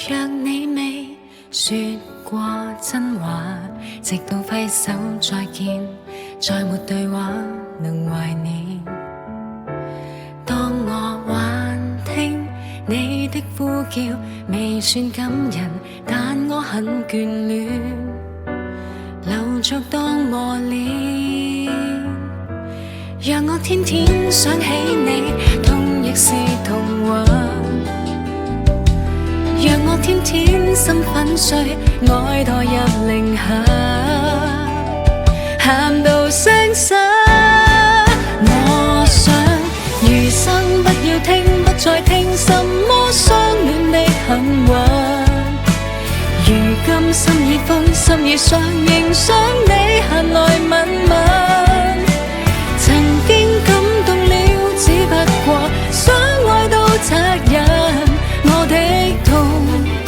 若你未說過真話，直到揮手再見，再沒對話能懷念。當我還聽你的呼叫，未算感人，但我很眷戀，留着當磨練。讓我天天想起你，痛亦是童話。讓我天天心粉碎，愛墮入零下，喊到聲沙。我想餘生不要聽，不再聽什麼相戀的狠話。如今心已灰，心已傷，仍想你閒來問。